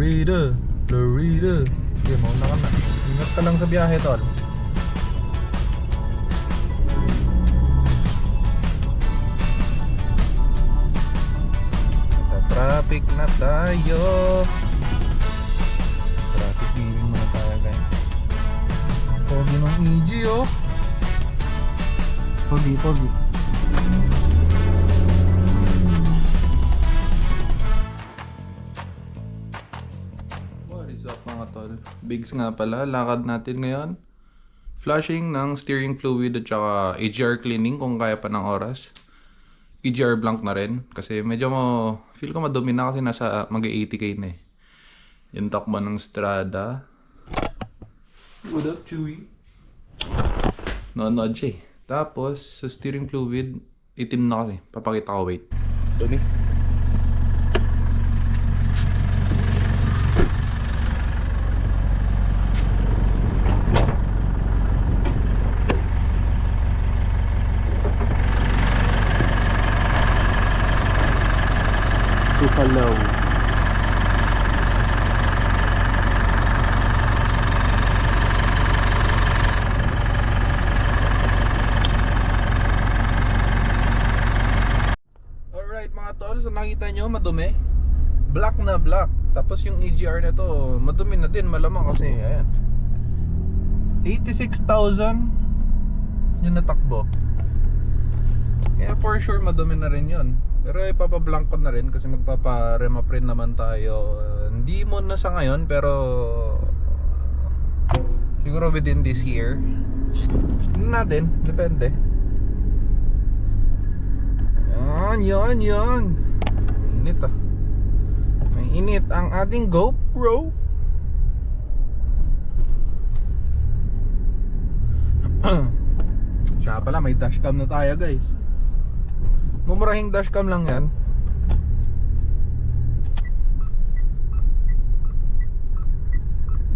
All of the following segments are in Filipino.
Florida, Florida. Sige, mauna ka na. Ingat ka lang sa biyahe, tol. Traffic na tayo. Traffic living muna tayo, guys. Pogi ng EG, oh. Pogi. What is up, mga tol? Bigs nga pala, lakad natin ngayon. Flushing ng steering fluid at saka AGR cleaning kung kaya pa ng oras. EGR blank na rin kasi medyo feel ko madumi na kasi nasa mag-80k na eh. Yung takbo ng Strada. What up, Chewy? Nod siya eh. Tapos sa steering fluid itim na kasi. Papakita ko, wait. Dumi. Tukalaw. Alright mga tol, so nakita nyo madumi. Black na black. Tapos yung EGR na to madumi na din, malamang kasi ayan 86,000 yung natakbo. Kaya for sure madumi na rin yun. Pero ipapablank ko na rin kasi magpapa-remaprint naman tayo. Hindi mo na sa ngayon pero siguro within this year. Hindi natin, depende. Yan. Mainit ah. May init ang ating GoPro. Siya pala, may dashcam na tayo, guys. Mumurahing dashcam lang yan.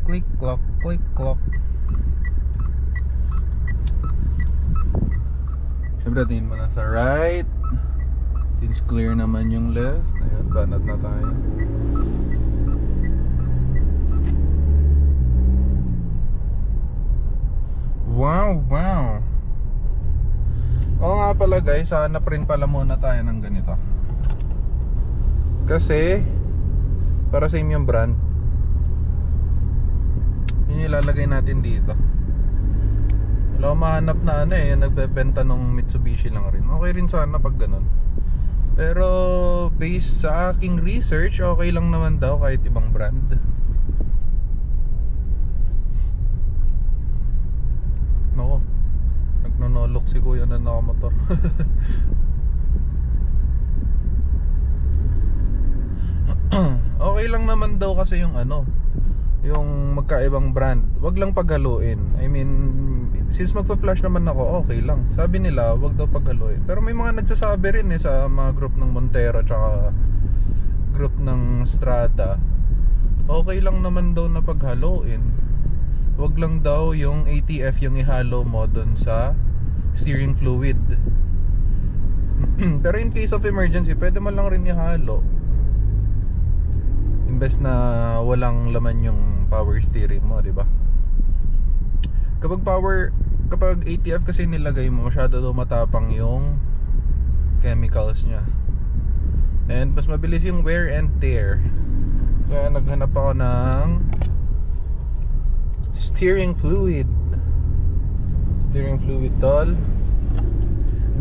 Click clock. Siyempre tingin mo na sa right. Since clear naman yung left. Ayan, banat na tayo. Wow. Oo nga pala guys, na-print pala muna tayo ng ganito. Kasi para same yung brand. Yun yung ilalagay natin dito. Wala akong mahanap na ano eh, nagbebenta ng Mitsubishi lang rin. Okay rin sana pag ganun. Pero based sa aking research, okay lang naman daw kahit ibang brand. Nako, nagnonolok si kuya na nakamotor. Okay lang naman daw kasi yung ano, yung magkaibang brand. Wag lang paghaluin. I mean, since magpa-flash naman ako, okay lang. Sabi nila, wag daw paghaluin. Pero may mga nagsasabi rin eh sa mga group ng Montero tsaka group ng Strada. Okay lang naman daw na paghaluin. Wag lang daw yung ATF yung ihalo mo dun sa steering fluid. Pero in case of emergency, pwede man lang rin ihalo. Imbes na walang laman yung power steering mo, di ba? Kapag ATF kasi nilagay mo, masyado daw matapang yung chemicals niya. And mas mabilis yung wear and tear. Kaya naghanap ako ng steering fluid tol.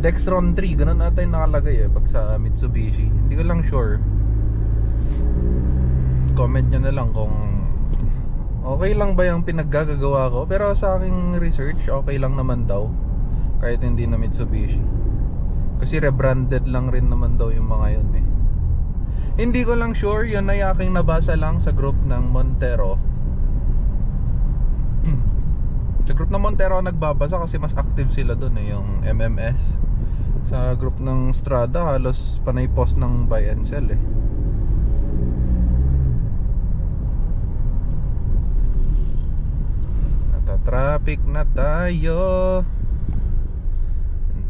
Dexron 3, ganun ata yung nakalagay eh pag sa Mitsubishi. Hindi ko lang sure. Comment nyo na lang kung okay lang ba yung pinaggagawa ko. Pero sa aking research, okay lang naman daw kahit hindi na Mitsubishi. Kasi rebranded lang rin naman daw yung mga yun eh. Hindi ko lang sure, yun ay aking nabasa lang sa group ng Montero. Sa group ng Montero nagbabasa kasi mas active sila dun eh, yung MMS. Sa group ng Strada halos panay post ng buy and sell eh. Nata-traffic na tayo.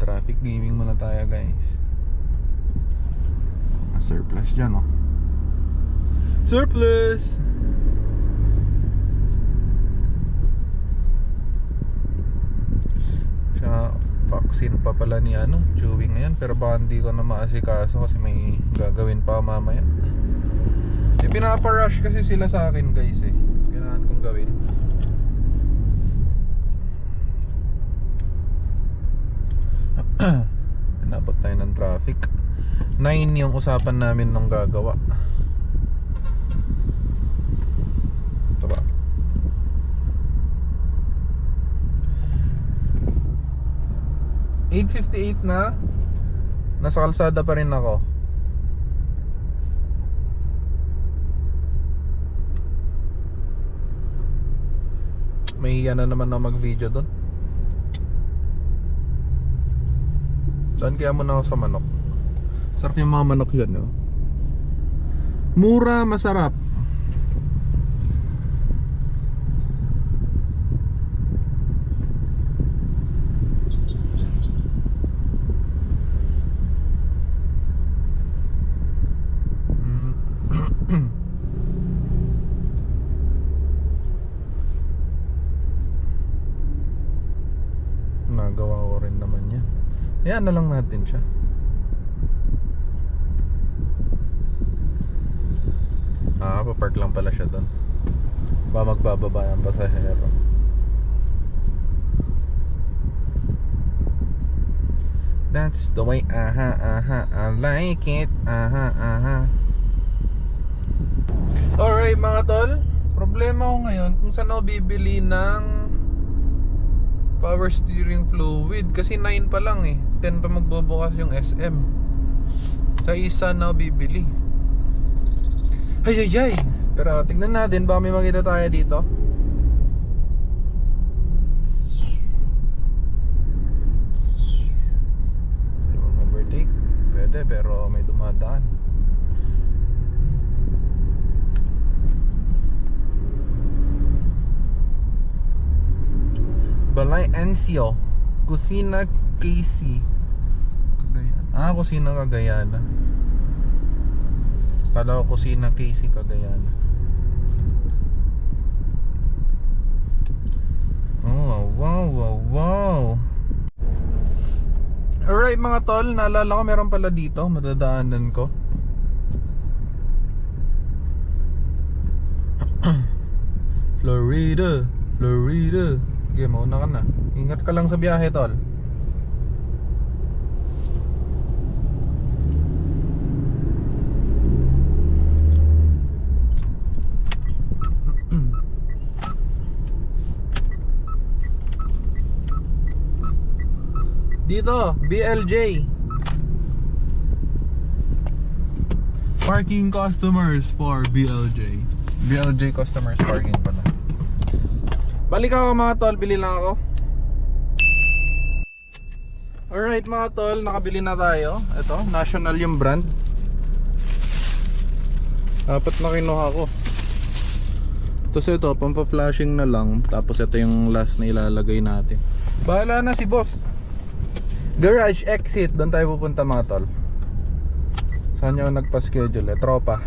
Traffic gaming muna tayo guys. Surplus dyan oh. Surplus! vaccine pa pala ni Chewy ngayon, pero baka hindi ko na maasikaso kasi may gagawin pa mamaya. Pinaparush kasi sila sa akin guys kailangan kong gawin. Inabot tayo ng traffic. 9 yung usapan namin nung gagawa. Ito ba? $8.58 na. Nasa kalsada pa rin ako. Mahiya na naman ako mag-video doon. Saan kaya muna ako sa manok? Sarap yung mga manok yun, no? Mura, masarap. Nagawa ko rin naman yan. Ayan na lang natin siya. Papark lang pala siya doon. Ba magbababa ang pasahero. That's the way, I like it. Alright mga tol, problema ko ngayon kung saan ako bibili ng power steering fluid. Kasi 9 pa lang 10 pa magbubukas yung SM. Sa isa na ako bibili. Ay. Pero tignan natin, baka may makita tayo dito. Overtake pwede, pero may dumadaan. Balay Encio, Kusina Casey, Cagayan. Kusina Cagayan. Kala ko Kusina Casey Cagayan. Oh, wow. Alright mga tol, naalala ko meron pala dito, madadaanan ko. Florida. Okay, mauna ka na. Ingat ka lang sa biyahe, tol. Dito, BLJ. Parking customers for BLJ. BLJ customers parking pala. Balik ako mga tol, bili lang ako. Alright mga tol, nakabili na tayo. Ito, National yung brand. Apat na kinuha ko. Tapos ito, pampa-flashing na lang. Tapos ito yung last na ilalagay natin. Bahala na si boss. Garage exit, doon tayo pupunta mga tol. Saan nyo nagpa-schedule Tropa.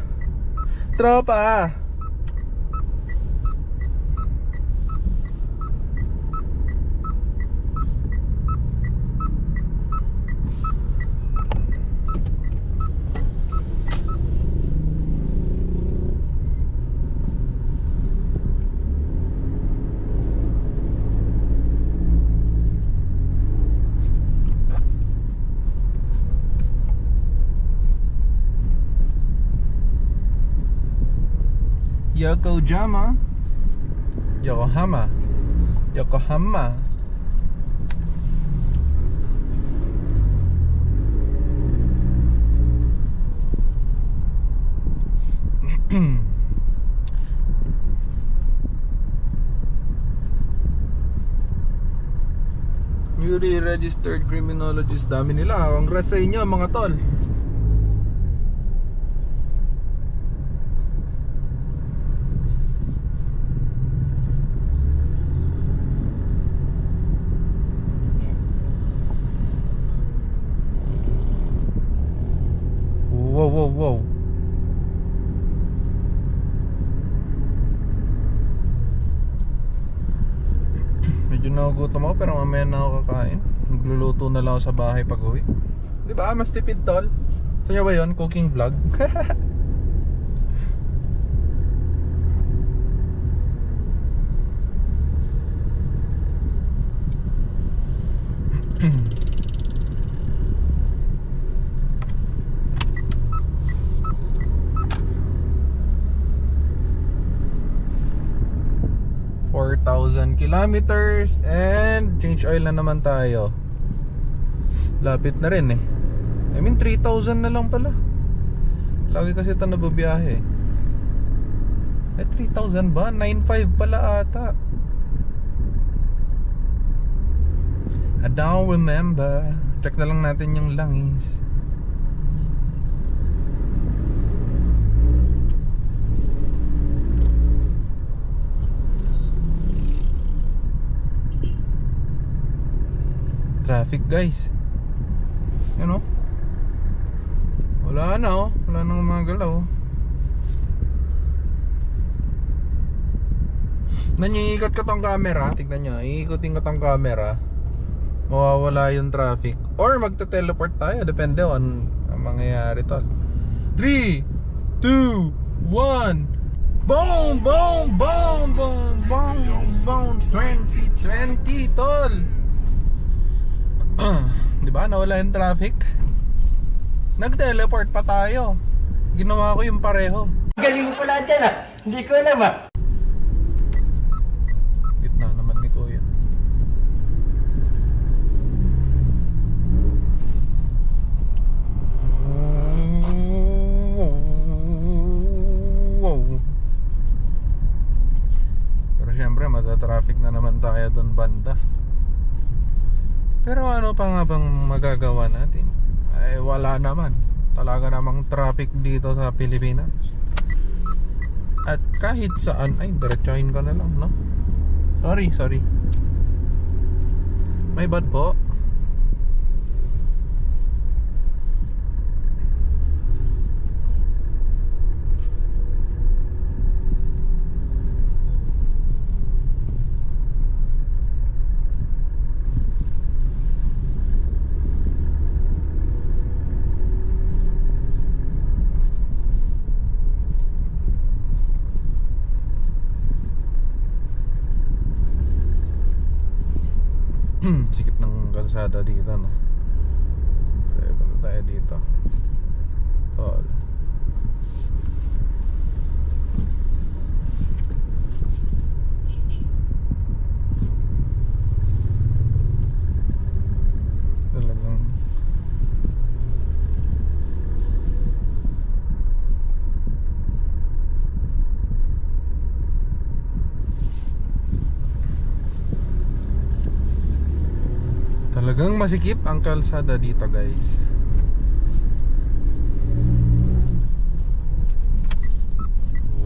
Yokohama. Newly registered criminologist, dami nila. Congrats sa inyo mga tol. Wow. Medyo na nagugutom ako pero mamaya na ako kakain. Magluluto na lang ako sa bahay pag uwi. Di ba? Mas tipid tol. So nyo ba yun? Cooking vlog? ...4,000 kilometers and change oil na naman tayo. Lapit na rin eh. I mean 3,000 na lang pala. Lagi kasi ito nababiyahe. 3,000 ba? 9,500 pala ata. I don't remember. Check na lang natin yung langis. Traffic guys. Yan o. Wala na o. Wala nang magalaw. Nanyiikot ko tong camera. Tignan nyo. Iikotin ko tong camera. Mawawala yung traffic. Or magte-teleport tayo. Depende on ang mangyayari tol. 3, 2, 1. Boom! Boom! Boom! Boom! Boom! Boom! 2020 tol. Diba? Nawala yung traffic. Nag-teleport pa tayo. Ginawa ko yung pareho. Galing mo pala dyan Hindi ko alam Gitna naman ni Kuya. Wow. Pero syempre matatraffic na naman tayo doon banda. Pero ano pa nga bang magagawa natin? Ay wala naman. Talaga namang traffic dito sa Pilipinas. At kahit saan, ay diretsahin ko na lang, no? Sorry. My bad po. Sikip ng kalsada dito, no? Kaya punta tayo dito. Tol. Talagang masikip ang kalsada dito guys.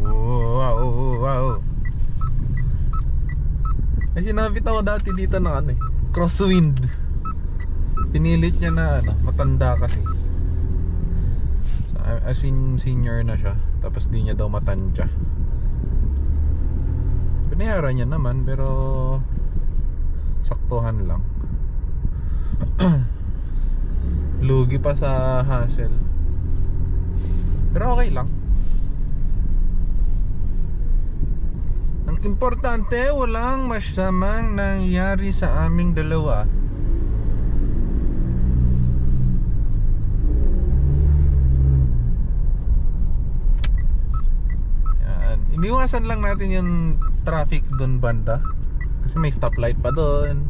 Wow. Ay sinabit ako dati dito ng ano eh, crosswind. Pinilit niya na ano, matanda kasi. As in senior na siya. Tapos di niya daw matanda. Binayaran niya naman pero saktuhan lang. Lugi pa sa hassle. Pero okay lang. Ang importante, walang masamang nangyari sa aming dalawa. Yan. Iniwasan lang natin yung traffic doon banda. Kasi may stoplight pa doon.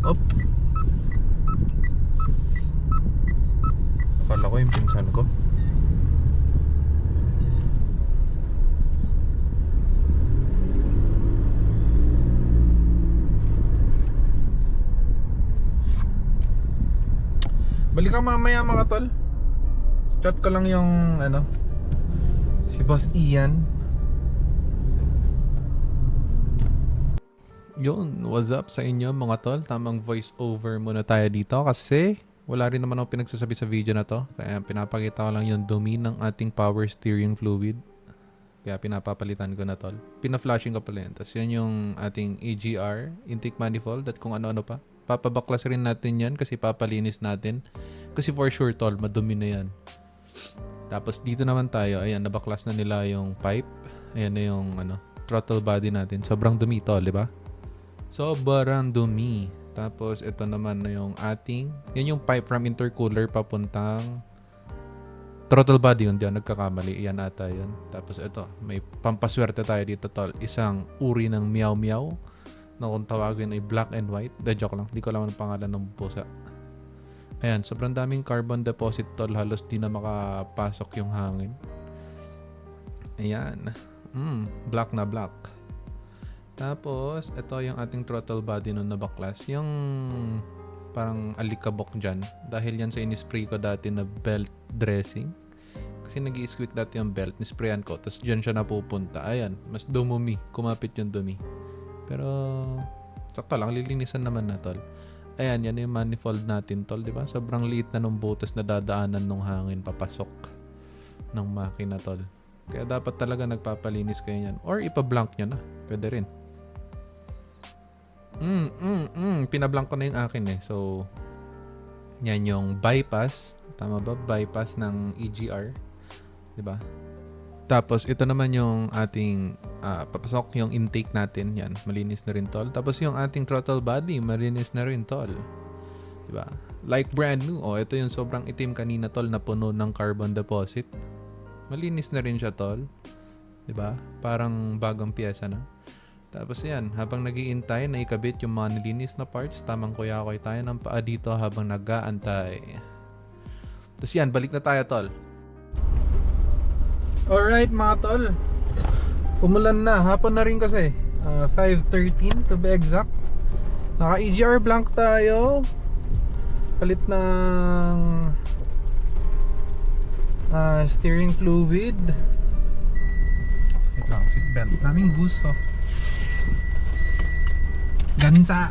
Op. Akala ko yung pinsan ko. Balik ka mamaya mga tol. Chat ko lang yung ano, si Boss Ian. Yun, what's up sa inyo mga tol? Tamang voice over muna tayo dito kasi wala rin naman ako pinagsasabi sa video na to. Kaya pinapakita ko lang yung dumi ng ating power steering fluid. Kaya pinapapalitan ko na tol. Pina-flashing ko pala yan. Tapos yan yung ating AGR, intake manifold, at kung ano-ano pa. Papabaklas rin natin yan kasi papalinis natin. Kasi for sure tol, madumi na yan. Tapos dito naman tayo, ayan, nabaklas na nila yung pipe. Ayan na yung throttle body natin. Sobrang dumi tol, di ba? Sobrang dumi. Tapos ito naman na yung ating, yan yung pipe from intercooler papuntang throttle body, yun diyan nagkakamali. Iyan ata yun. Tapos ito, may pampaswerte tayo dito tol. Isang uri ng meow meow na kung tawagin ay black and white. De joke lang. Di ko alam ang pangalan ng pusa. Ayan, sobrang daming carbon deposit tol. Halos di na makapasok yung hangin. Ayan. Black na black. Tapos, ito yung ating throttle body nung nabaklas. Yung parang alikabok dyan. Dahil yan sa inispray ko dati na belt dressing. Kasi nag-i-squeak dati yung belt. Nisprayan ko. Tapos dyan siya napupunta. Ayan. Mas dumumi. Kumapit yung dumi. Pero, sakto lang. Lilinisan naman na tol. Ayan. Yan yung manifold natin tol. Diba? Sobrang liit na nung butas na dadaanan nung hangin papasok ng makina tol. Kaya dapat talaga nagpapalinis kayo yan. Or ipa-blank nyo na. Pwede rin. Pinablank ko na yung akin eh. So, yan yung bypass. Tama ba? Bypass ng EGR. Diba? Tapos, ito naman yung ating papasok yung intake natin. Yan. Malinis na rin tol. Tapos, yung ating throttle body. Malinis na rin tol. Diba? Like brand new. Oh, ito yung sobrang itim kanina tol na puno ng carbon deposit. Malinis na rin siya tol. Diba? Parang bagong piyesa na. Tapos yan, habang nag-iintay na ikabit yung mga nilinis na parts, tamang kuya-kuya tayo ng paa dito habang nag-aantay. Tapos yan, balik na tayo tol. Alright mga tol. Umulan na, hapon na rin kasi. 5:13 to be exact. Naka EGR blank tayo. Palit ng steering fluid. Wait lang, seatbelt. Daming gusto. Gansa.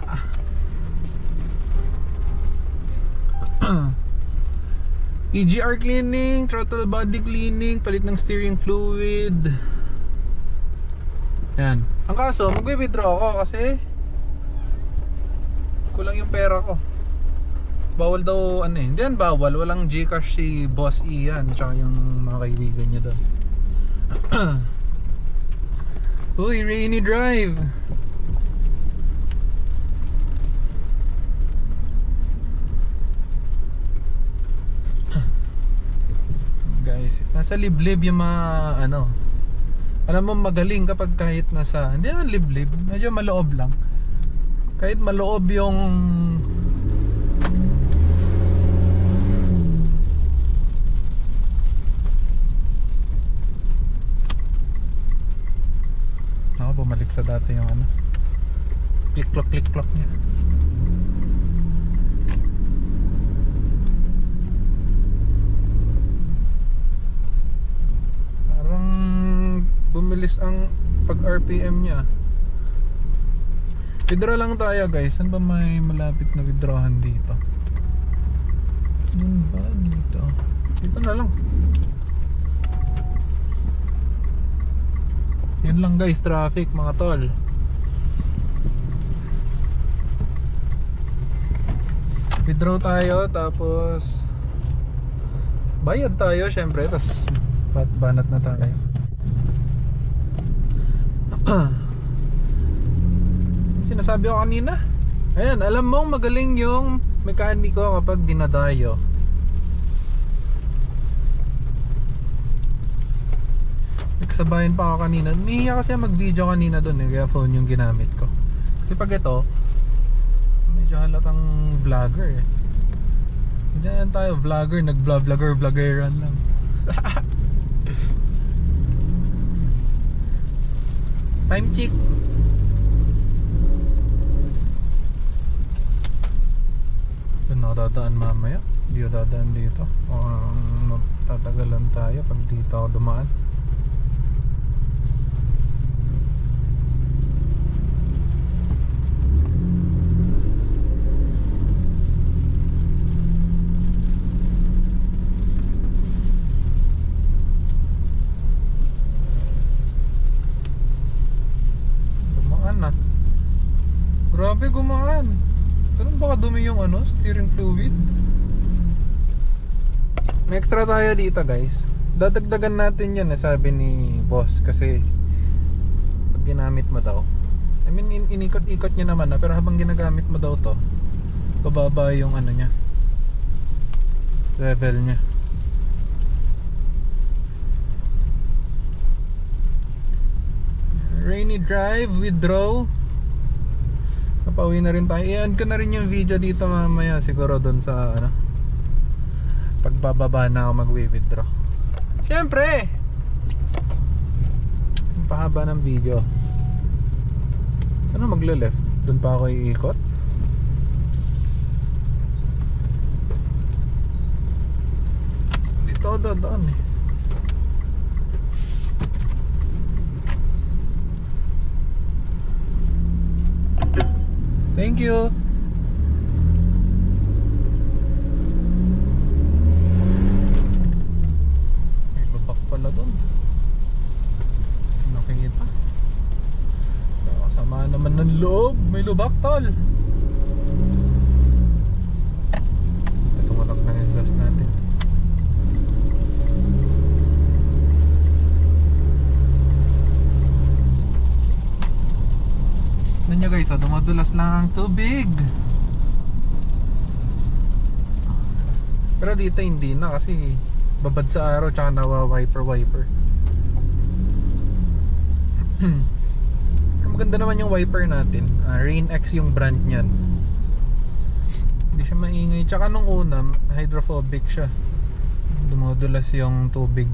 EGR cleaning, throttle body cleaning, palit ng steering fluid. Yan. Ang kaso, magwi-withdraw ako kasi kulang yung pera ko. Bawal daw hindi yan bawal, walang Gcash si Boss Ian tsaka yung mga kaibigan niya doon. Uy, rainy drive. Guys, nasa liblib yung mga alam mo magaling kapag kahit nasa, hindi naman liblib, medyo maloob lang. Kahit maloob yung bumalik sa dati yung click clock niya. Parang bumilis ang pag RPM niya. Withdraw lang tayo guys. Saan ba may malapit na withdrawan dito? Yun ba dito? Dito na lang. Yun lang guys, traffic mga tol. Withdraw tayo, tapos bayad tayo syempre, tapos banat na tayo. Sinasabi ko kanina. Ayan, alam mo magaling yung mekaniko kapag dinadayo. Nagsabayan pa ako kanina. Nihiya kasi mag-video kanina doon kaya phone yung ginamit ko. Kasi pag ito, medyo halatang vlogger eh. Hindi na tayo vlogger, nag-vloggeran lang. Time check. Doon ako dadaan mamaya. Hindi ako dadaan dito. O matatagalan tayo pag dito ako dumaan. nakakadumi yung ano, steering fluid. May extra tayo dito guys. Dadagdagan natin yan sabi ni boss. Kasi pag ginamit mo daw, I mean inikot-ikot niya naman pero habang ginagamit mo daw to, bababa yung ano niya, level niya. Rainy drive, withdraw. Napauwi na rin tayo. I-add ko na rin yung video dito mamaya siguro doon sa ano, pagbababa na ako mag-withdraw. Siyempre ang pahaba ng video. Ano magle-left? Doon pa ako iikot? Dito ako dadaan eh. Thank you. May lubak pala doon. Nakikita. Sama naman ng loob. May lubak tol. Ito walang ng exhaust natin. Tignan nyo guys, dumadulas lang ang tubig. Pero dito hindi na kasi babad sa araw tsaka nawa wiper. Maganda naman yung wiper natin. Rain-X yung brand nyan. Hindi siya maingay. Tsaka nung una, hydrophobic siya. Dumadulas yung tubig.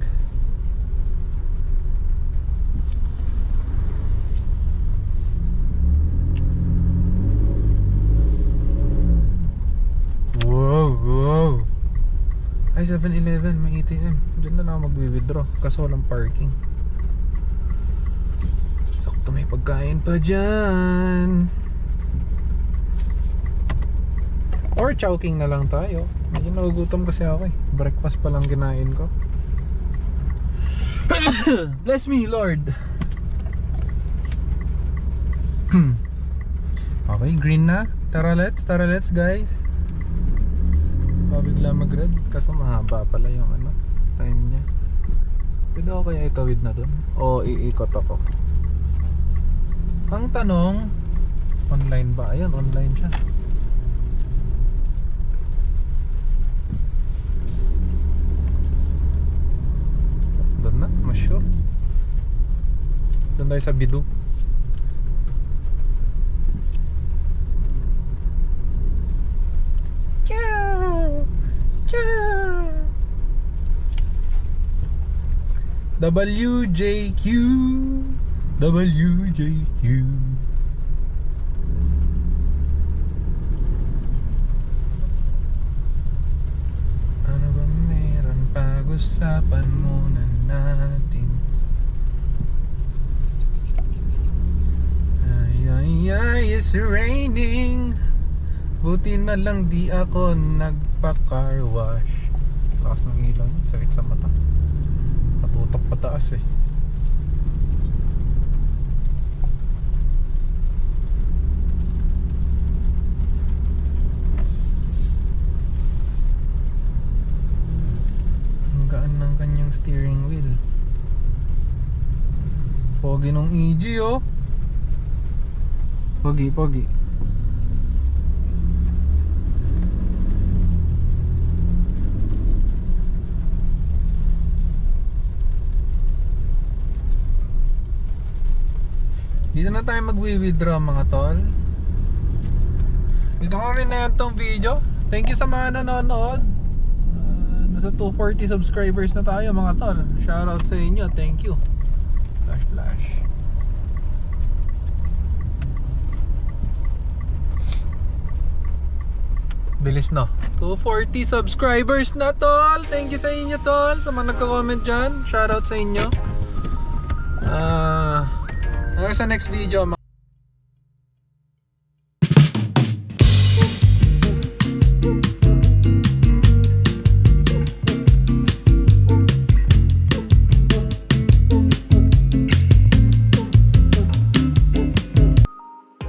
Wow. Ay, 7-Eleven, may ATM. Diyan na lang ako mag-withdraw kasi walang parking. Sakto may pagkain pa dyan. Or chowking na lang tayo. Medyo nagugutom kasi ako eh. Breakfast pa lang kinain ko. Bless me, Lord. Okay, green na. Tara let's guys. Bigla mag-red kasi mahaba pala yung ano, time niya. Pwede ako kaya itawid na dun o iikot ako? Ang tanong, online ba? Ayan, online siya. Doon na, mas sure. Doon tayo sa Bidu. WJQ. Ano ba meron pag-usapan muna natin? Ay, it's raining. Buti na lang di ako nagpa-car wash. Lakas ng ilaw, sakit sa mata. Patutok pataas eh. Ang gaan ng kanyang steering wheel. Pogi nung EG oh. Pogi. Dito na tayo mag-withdraw mga tol. Dito ko rin na yan tong video. Thank you sa mga nanonood. Nasa 240 subscribers na tayo mga tol. Shoutout sa inyo, thank you. Flash. Bilis no. 240 subscribers na tol. Thank you sa inyo tol. Sa mga nagko-comment dyan, shoutout sa inyo. Hanggang sa next video.